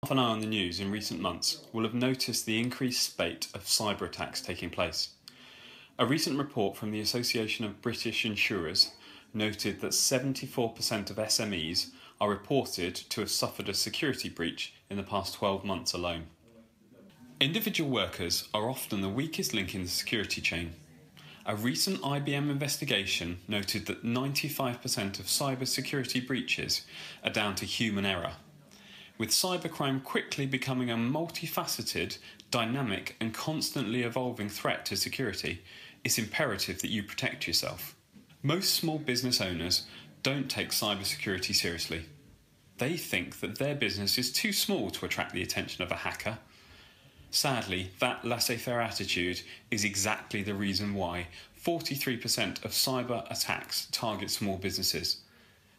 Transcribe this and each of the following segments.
Half an eye on the news in recent months will have noticed the increased spate of cyber attacks taking place. A recent report from the Association of British Insurers noted that 74% of SMEs are reported to have suffered a security breach in the past 12 months alone. Individual workers are often the weakest link in the security chain. A recent IBM investigation noted that 95% of cyber security breaches are down to human error. With cybercrime quickly becoming a multifaceted, dynamic and constantly evolving threat to security, it's imperative that you protect yourself. Most small business owners don't take cybersecurity seriously. They think that their business is too small to attract the attention of a hacker. Sadly, that laissez-faire attitude is exactly the reason why 43% of cyber attacks target small businesses.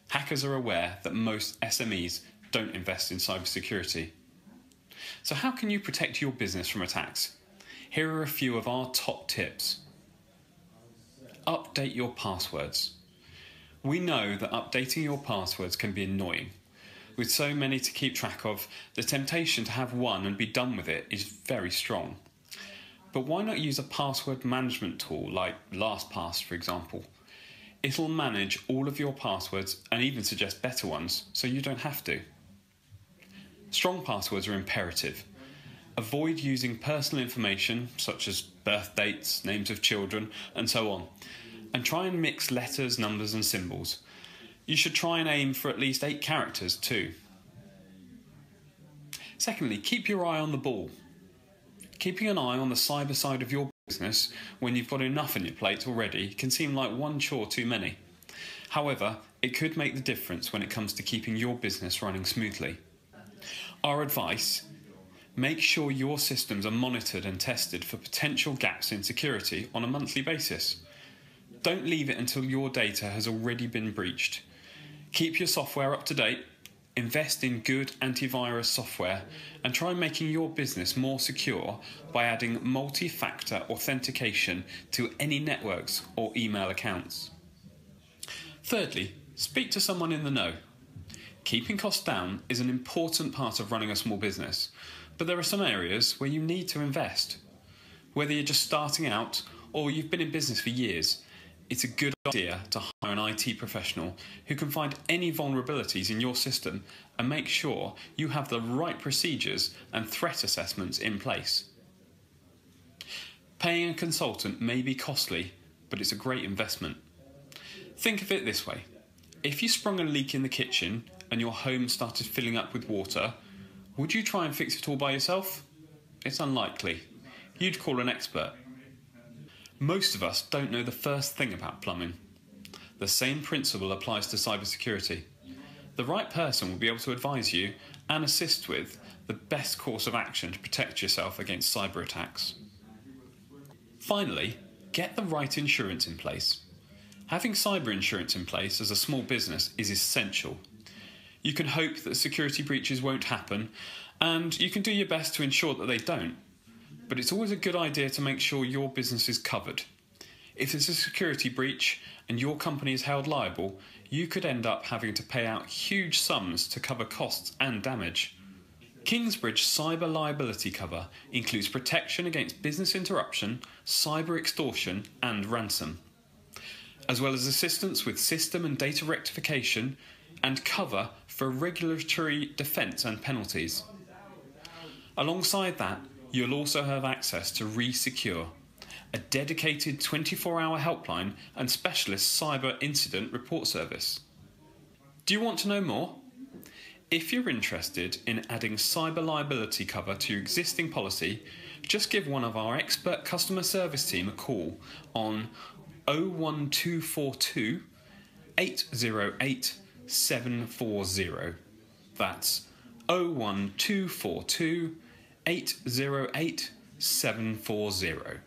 Hackers are aware that most SMEs don't invest in cybersecurity. So how can you protect your business from attacks? Here are a few of our top tips. Update your passwords. We know that updating your passwords can be annoying. With so many to keep track of, the temptation to have one and be done with it is very strong. But why not use a password management tool like LastPass, for example? It'll manage all of your passwords and even suggest better ones, so you don't have to. Strong passwords are imperative. Avoid using personal information such as birth dates, names of children, and so on, and try and mix letters, numbers and symbols. You should try and aim for at least 8 characters too. Secondly, keep your eye on the ball. Keeping an eye on the cyber side of your business when you've got enough on your plate already can seem like one chore too many. However, it could make the difference when it comes to keeping your business running smoothly. Our advice: make sure your systems are monitored and tested for potential gaps in security on a monthly basis. Don't leave it until your data has already been breached. Keep your software up to date, invest in good antivirus software, and try making your business more secure by adding multi-factor authentication to any networks or email accounts. Thirdly, speak to someone in the know. Keeping costs down is an important part of running a small business, but there are some areas where you need to invest. Whether you're just starting out or you've been in business for years, it's a good idea to hire an IT professional who can find any vulnerabilities in your system and make sure you have the right procedures and threat assessments in place. Paying a consultant may be costly, but it's a great investment. Think of it this way. If you sprung a leak in the kitchen and your home started filling up with water, would you try and fix it all by yourself? It's unlikely. You'd call an expert. Most of us don't know the first thing about plumbing. The same principle applies to cybersecurity. The right person will be able to advise you and assist with the best course of action to protect yourself against cyber attacks. Finally, get the right insurance in place. Having cyber insurance in place as a small business is essential. You can hope that security breaches won't happen, and you can do your best to ensure that they don't. But it's always a good idea to make sure your business is covered. If there's a security breach and your company is held liable, you could end up having to pay out huge sums to cover costs and damage. Kingsbridge cyber liability cover includes protection against business interruption, cyber extortion and ransom, as well as assistance with system and data rectification and cover for regulatory defence and penalties. Alongside that, you'll also have access to ReSecure, a dedicated 24-hour helpline and specialist cyber incident report service. Do you want to know more? If you're interested in adding cyber liability cover to your existing policy, just give one of our expert customer service team a call on 01242 808 740. That's 01242 808 740.